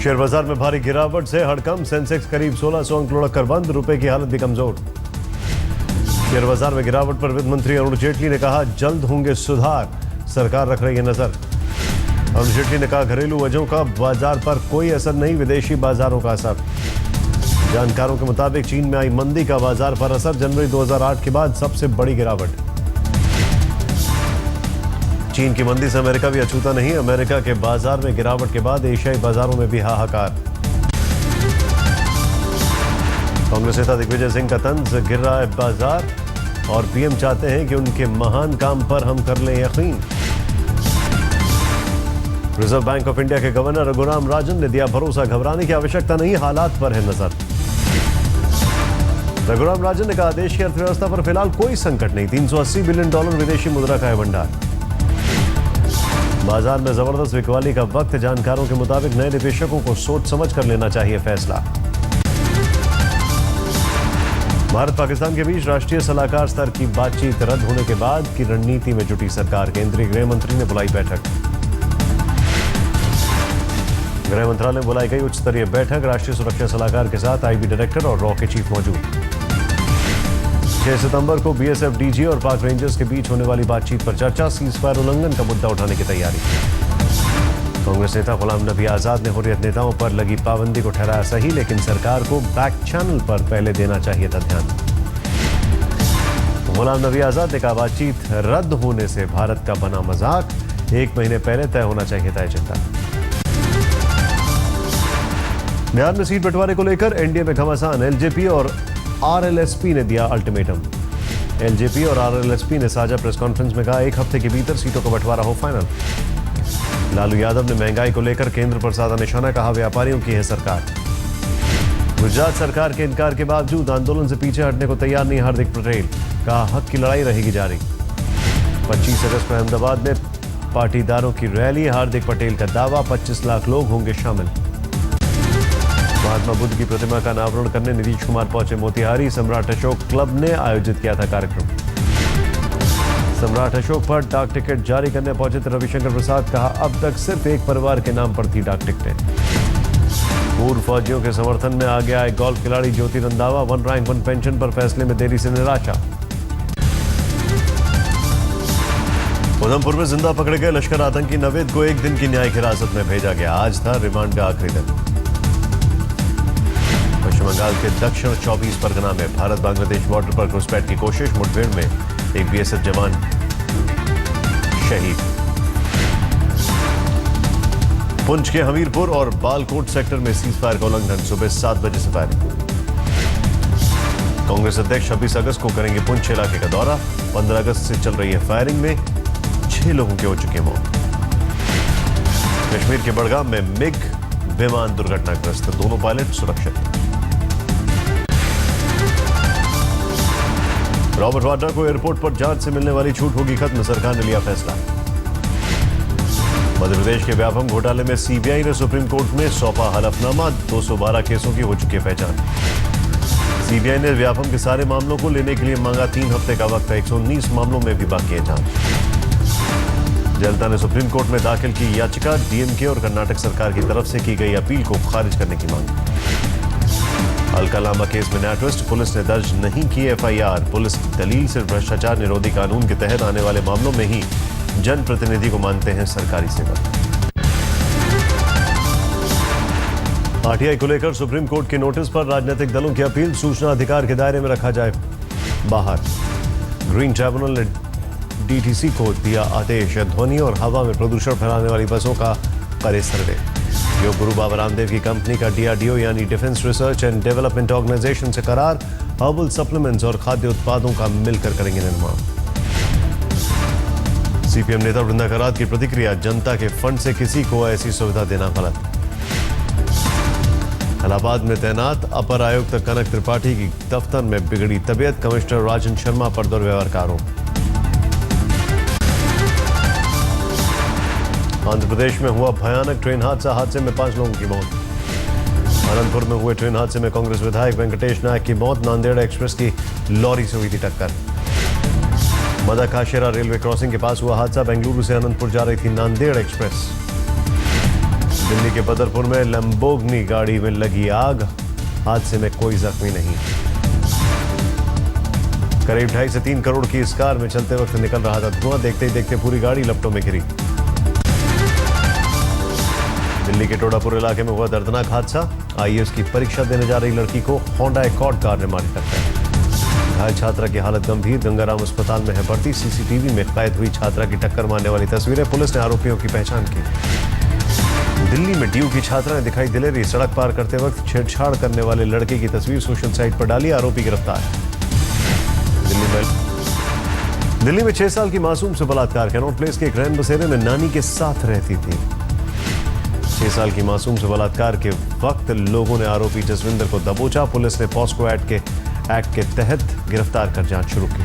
Share बाजार में भारी गिरावट से हड़कंप, सेंसेक्स करीब 1600 अंक लुढ़क कर बंद, रुपए की हालत भी कमजोर। शेयर बाजार में गिरावट पर वित्त मंत्री अरुण जेटली ने कहा जल्द होंगे सुधार, सरकार रख रही है नजर। अरुण जेटली ने कहा घरेलू वजहों का बाजार पर कोई असर नहीं, विदेशी बाजारों का असर। जानकारों के मुताबिक चीन में आई मंदी का बाजार पर असर, जनवरी 2008 के बाद सबसे बड़ी गिरावट। चीन की मंदी से अमेरिका भी अछूता नहीं, अमेरिका के बाजार में गिरावट के बाद एशियाई बाजारों में भी हाहाकार। कांग्रेस नेता दिग्विजय सिंह का तंज, गिर रहा है बाजार और पीएम चाहते हैं कि उनके महान काम पर हम कर लें यकीन। रिजर्व बैंक ऑफ इंडिया के गवर्नर रघुराम राजन ने दिया भरोसा, घबराने की आवश्यकता नहीं, हालात पर है नजर। रघुराम राजन ने कहा देश की अर्थव्यवस्था पर फिलहाल कोई संकट नहीं, $380 बिलियन विदेशी मुद्रा का है भंडार। बाजार में जबरदस्त बिकवाली का वक्त, जानकारों के मुताबिक नए निवेशकों को सोच समझ कर लेना चाहिए फैसला। भारत पाकिस्तान के बीच राष्ट्रीय सलाहकार स्तर की बातचीत रद्द होने के बाद की रणनीति में जुटी सरकार, केंद्रीय गृह मंत्री ने बुलाई बैठक। गृह मंत्रालय में बुलाई गई उच्च स्तरीय बैठक, राष्ट्रीय सुरक्षा सलाहकार के साथ आईबी डायरेक्टर और रॉ के चीफ मौजूद। 6 सितंबर को बीएसएफ डीजी और पाक रेंजर्स के बीच होने वाली बातचीत पर चर्चा, सीजफायर उल्लंघन का मुद्दा उठाने की तैयारी। कांग्रेस नेता गुलाम नबी आजाद ने हुर्रियत नेताओं पर लगी पाबंदी को ठहराया सही, लेकिन सरकार को बैक चैनल पर पहले देना चाहिए था ध्यान। गुलाम नबी आजाद ने कहा बातचीत रद्द होने से भारत का बना मजाक, 1 महीने पहले तय होना चाहिए था एजेंडा। बिहार में सीट बंटवारे को लेकर एनडीए में घमासान, एलजेपी और आरएलएसपी ने दिया अल्टीमेटम। एलजेपी और आरएलएसपी ने साझा प्रेस कॉन्फ्रेंस में कहा 1 हफ्ते के भीतर सीटों का बंटवारा हो फाइनल। लालू यादव ने महंगाई को लेकर केंद्र पर साधा निशाना, कहा व्यापारियों की है सरकार। गुजरात सरकार के इनकार के बावजूद आंदोलन से पीछे हटने को तैयार नहीं हार्दिक पटेल, कहा हक की लड़ाई रहेगी जारी। 25 अगस्त को अहमदाबाद में पाटीदारों की रैली, हार्दिक पटेल का दावा 25 लाख लोग होंगे शामिल। महात्मा बुद्ध की प्रतिमा का अनावरण करने नीतीश कुमार पहुंचे मोतिहारी, सम्राट अशोक क्लब ने आयोजित किया था कार्यक्रम। सम्राट अशोक पर डाक टिकट जारी करने पहुंचे थे रविशंकर प्रसाद, कहा अब तक सिर्फ एक परिवार के नाम पर थी डाक टिकटें। पूर्व फौजियों के समर्थन में आगे आए गोल्फ खिलाड़ी ज्योति रंधावा, 1 रैंक 1 पेंशन पर फैसले में देरी से निराशा। उधमपुर में जिंदा पकड़े गए लश्कर आतंकी नवेद को 1 दिन की न्यायिक हिरासत में भेजा गया, आज था रिमांड का आखिरी दिन। पश्चिम बंगाल के दक्षिण 24 परगना में भारत बांग्लादेश बॉर्डर पर घुसपैठ की कोशिश, मुठभेड़ में एक बीएसएफ जवान शहीद। पुंछ के हमीरपुर और बालकोट सेक्टर में सीजफायर का उल्लंघन, सुबह 7 बजे से फायरिंग। कांग्रेस अध्यक्ष 26 अगस्त को करेंगे पुंछ इलाके का दौरा, 15 अगस्त से चल रही है फायरिंग में 6 लोगों की हो चुकी है मौत। कश्मीर के बड़गाम में मिग विमान दुर्घटनाग्रस्त, दोनों पायलट सुरक्षित। रॉबर्ट वाड्रा को एयरपोर्ट पर जांच से मिलने वाली छूट होगी खत्म, सरकार ने लिया फैसला। मध्य प्रदेश के व्यापम घोटाले में सीबीआई ने सुप्रीम कोर्ट में सौंपा हलफनामा, 212 केसों की हो चुकी है पहचान। सीबीआई ने व्यापम के सारे मामलों को लेने के लिए मांगा 3 हफ्ते का वक्त, 119 मामलों में भी बाकी है जांच। जनता ने सुप्रीम कोर्ट में दाखिल की याचिका, डीएमके और कर्नाटक सरकार की तरफ से की गई अपील को खारिज करने की मांग। अलकालामा केस में नया ट्विस्ट, पुलिस ने दर्ज नहीं की एफआईआर, पुलिस की दलील सिर्फ भ्रष्टाचार निरोधी कानून के तहत आने वाले मामलों में ही जनप्रतिनिधि को मानते हैं सरकारी सेवक। आरटीआई को लेकर सुप्रीम कोर्ट के नोटिस पर राजनीतिक दलों की अपील, सूचना अधिकार के दायरे में रखा जाए बाहर। ग्रीन ट्राइब्यूनल ने डीटीसी को दिया आदेश, ध्वनि और हवा में प्रदूषण फैलाने वाली बसों का करे सर्वे। योग गुरु बाबा रामदेव की कंपनी का डीआरडीओ यानी defence research and development organisation से करार, हर्बल सप्लीमेंट्स और खाद्य उत्पादों का मिलकर करेंगे निर्माण। सीपीएम नेता वृंदा करात की प्रतिक्रिया, जनता के फंड से किसी को ऐसी सुविधा देना गलत। इलाहाबाद में तैनात अपर आयुक्त कनक त्रिपाठी की दफ्तर में बिगड़ी तबीयत, कमिश्नर राजन शर्मा पर दुर्व्यवहार का आरोप। आंध्र प्रदेश में हुआ भयानक ट्रेन हादसे में 5 लोगों की मौत। अनंतपुर में हुए ट्रेन हादसे में कांग्रेस विधायक वेंकटेश नायक की मौत, नांदेड़ एक्सप्रेस की लॉरी से हुई थी टक्कर। मदाकाशेरा रेलवे क्रॉसिंग के पास हुआ हादसा, बेंगलुरु से अनंतपुर जा रही थी नांदेड़ एक्सप्रेस। दिल्ली के बदरपुर में लंबोर्गिनी गाड़ी में लगी आग, हादसे में कोई जख्मी नहीं। करीब 2.5 से 3 करोड़ की इस कार में चलते वक्त निकल रहा था धुआं, देखते ही देखते पूरी गाड़ी लपटों में घिरी। दिल्ली के टोडापुर इलाके में हुआ दर्दनाक हादसा, आईएएस की परीक्षा देने जा रही लड़की को होंडा एकॉर्ड कार ने मारी टक्कर। घायल छात्रा की हालत गंभीर, गंगाराम अस्पताल में है भर्ती। सीसीटीवी में कैद हुई छात्रा की टक्कर मारने वाली तस्वीरें, पुलिस ने आरोपियों की पहचान की। दिल्ली में डीयू की छात्रा ने दिखाई दिलेरी, सड़क पार करते वक्त छेड़छाड़ करने वाले लड़के की तस्वीर सोशल साइट पर डाली, आरोपी गिरफ्तार। दिल्ली में 6 साल की मासूम से बलात्कार, कैनॉट प्लेस के एक रैन बसेरे में नानी के साथ रहती थी। 6 साल की मासूम से बलात्कार के वक्त लोगों ने आरोपी जसविंदर को दबोचा। पुलिस ने पॉस्को एक्ट के तहत गिरफ्तार कर जांच शुरू की।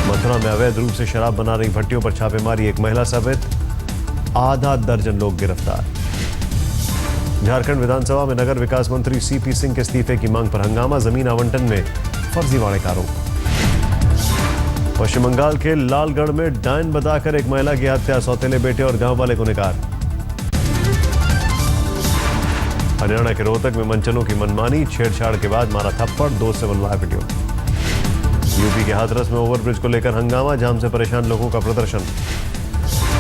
मथुरा में अवैध रूप से शराब बना रही भट्टियों पर छापेमारी, एक महिला समेत आधा दर्जन लोग गिरफ्तार। झारखंड विधानसभा में नगर विकास मंत्री सीपी सिंह के इस्तीफे की मांग पर हंगामा, जमीन आवंटन में फर्जीवाड़े का आरोप। पश्चिम बंगाल के लालगढ़ में डायन बताकर एक महिला की हत्या, सौतेले बेटे और गांव वाले गुनहगार। हरियाणा के रोहतक में मंचलों की मनमानी, छेड़छाड़ के बाद मारा थप्पड़, 2 से बनवाया वीडियो। यूपी के हाथरस में ओवरब्रिज को लेकर हंगामा, जाम से परेशान लोगों का प्रदर्शन।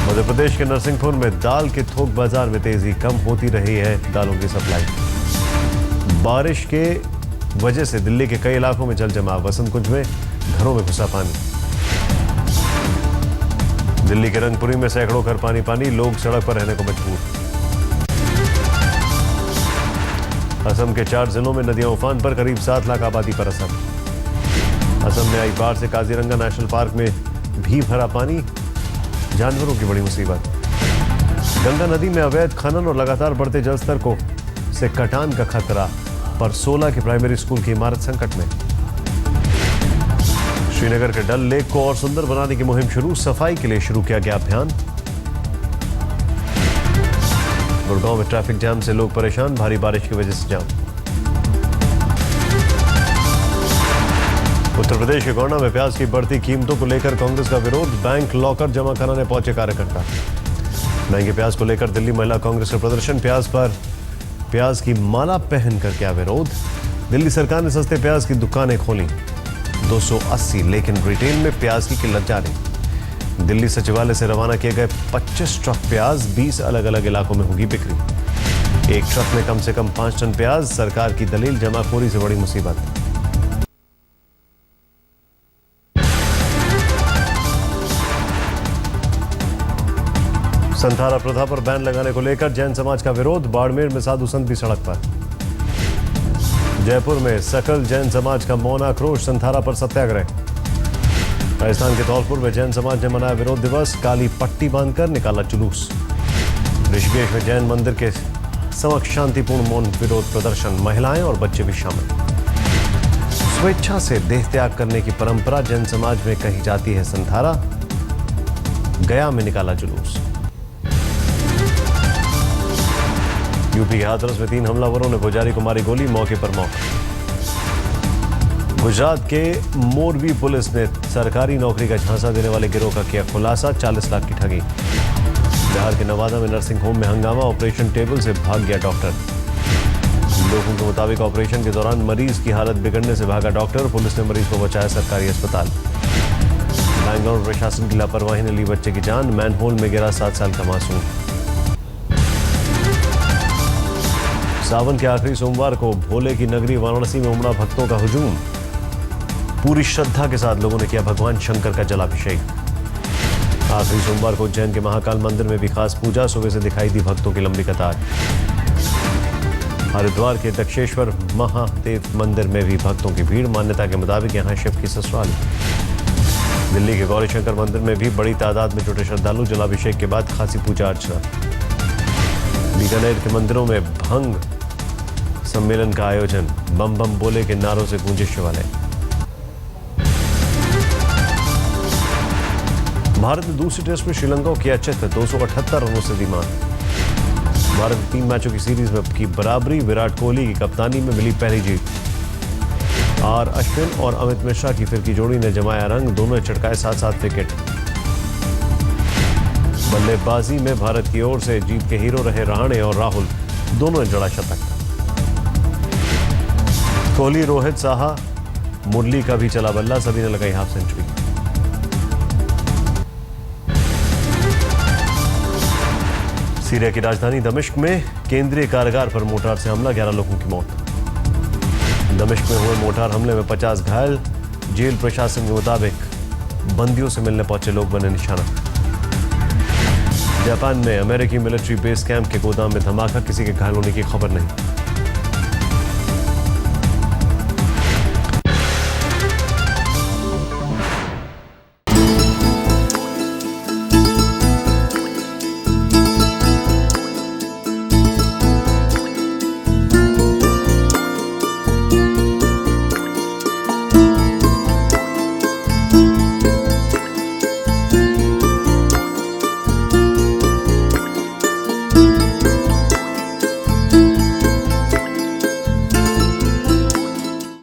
मध्य प्रदेश के नरसिंहपुर में दाल के थोक बाजार में तेजी, कम होती रही है दालों की सप्लाई। बारिश के वजह से दिल्ली के कई इलाकों में जल जमाव, वसंत कुंज में घरों में घुसा पानी। दिल्ली के रंगपुरी में सैकड़ों घर पानी पानी, लोग सड़क पर रहने को मजबूर। असम के 4 जिलों में नदियां उफान पर, करीब 7 लाख आबादी पर असर। असम में आई बाढ़ से काजीरंगा नेशनल पार्क में भी भरा पानी, जानवरों की बड़ी मुसीबत। गंगा नदी में अवैध खनन और लगातार बढ़ते जलस्तर को से कटान का खतरा, पर 16 की प्राइमरी स्कूल की इमारत संकट में। श्रीनगर के डल लेक को और सुंदर बनाने की मुहिम शुरू, सफाई के लिए शुरू किया गया अभियान। गुड़गांव में ट्रैफिक जाम से लोग परेशान, भारी बारिश की वजह से जाम। उत्तर प्रदेश के गोंडा में प्याज की बढ़ती कीमतों को लेकर कांग्रेस का विरोध, बैंक लॉकर जमा कराने पहुंचे कार्यकर्ता। महंगे प्याज को लेकर दिल्ली महिला कांग्रेस का प्रदर्शन, प्याज की माला पहन कर किया विरोध। दिल्ली सरकार ने सस्ते प्याज की दुकानें खोली 280, लेकिन रिटेल में प्याज की किल्लत जारी। दिल्ली सचिवालय से रवाना किए गए 25 ट्रक प्याज 20 अलग अलग इलाकों में होगी बिक्री। एक ट्रक में कम से कम 5 टन प्याज, सरकार की दलील जमाखोरी से बड़ी मुसीबत। संथारा प्रथा पर बैन लगाने को लेकर जैन समाज का विरोध, बाड़मेर में साधु संत भी सड़क पर। जयपुर में सकल जैन समाज का मौन आक्रोश, संथारा पर सत्याग्रह। राजस्थान के धौलपुर में जैन समाज ने मनाया विरोध दिवस, काली पट्टी बांधकर निकाला जुलूस। ऋषिकेश में जैन मंदिर के समक्ष शांतिपूर्ण मौन विरोध प्रदर्शन, महिलाएं और बच्चे भी शामिल। स्वेच्छा से देह त्याग करने की परंपरा जैन समाज में कही जाती है संथारा, गया में निकाला जुलूस। यूपी के हाथरस में 3 हमलावरों ने पुजारी को मारी गोली, मौके पर मौत। गुजरात के मोरबी पुलिस ने सरकारी नौकरी का झांसा देने वाले गिरोह का किया खुलासा, 40 लाख की ठगी। बिहार के नवादा में नर्सिंग होम में हंगामा, ऑपरेशन टेबल से भाग गया डॉक्टर। लोगों के मुताबिक ऑपरेशन के दौरान मरीज की हालत बिगड़ने से भागा डॉक्टर, पुलिस ने मरीज को बचाया सरकारी अस्पताल। बैंगलोर प्रशासन की लापरवाही ने ली बच्चे की जान, मैनहोल में गिरा 7 साल का मासूम। सावन के आखिरी सोमवार को भोले की नगरी वाराणसी में उमड़ा भक्तों का हुजूम, पूरी श्रद्धा के साथ लोगों ने किया भगवान शंकर का जलाभिषेक। आखिरी सोमवार को उज्जैन के महाकाल मंदिर में भी खास पूजा, सुबह से दिखाई दी भक्तों की लंबी कतार। हरिद्वार के दक्षेश्वर महादेव मंदिर में भी भक्तों की भीड़, मान्यता के मुताबिक यहां शिव की ससुराल। दिल्ली के गौरी शंकर मंदिर में भी बड़ी तादाद में जुटे श्रद्धालु, जलाभिषेक के बाद खासी पूजा अर्चना। बीकानेर के मंदिरों में भंग सम्मेलन का आयोजन, बम बम बोले के नारों से गूंजे शिवालय। भारत ने दूसरी टेस्ट में श्रीलंका को किया चित, 278 रनों से धीमान। भारत 3 मैचों की सीरीज में की बराबरी, विराट कोहली की कप्तानी में मिली पहली जीत। आर अश्विन और अमित मिश्रा की फिरकी जोड़ी ने जमाया रंग, दोनों ने चटकाए 7-7 विकेट। बल्लेबाजी में भारत की ओर से जीत के हीरो रहे रहाणे और राहुल, दोनों ने जड़ा शतक। कोहली, रोहित, साहा, मुरली का भी चला बल्ला, सभी ने लगाई हाफ सेंचुरी। सीरिया की राजधानी दमिश्क में केंद्रीय कारागार पर मोटार से हमला, 11 लोगों की मौत। दमिश्क में हुए मोटार हमले में 50 घायल, जेल प्रशासन के मुताबिक बंदियों से मिलने पहुंचे लोग बने निशाना। जापान में अमेरिकी मिलिट्री बेस कैंप के गोदाम में धमाका, किसी के घायल होने की खबर नहीं।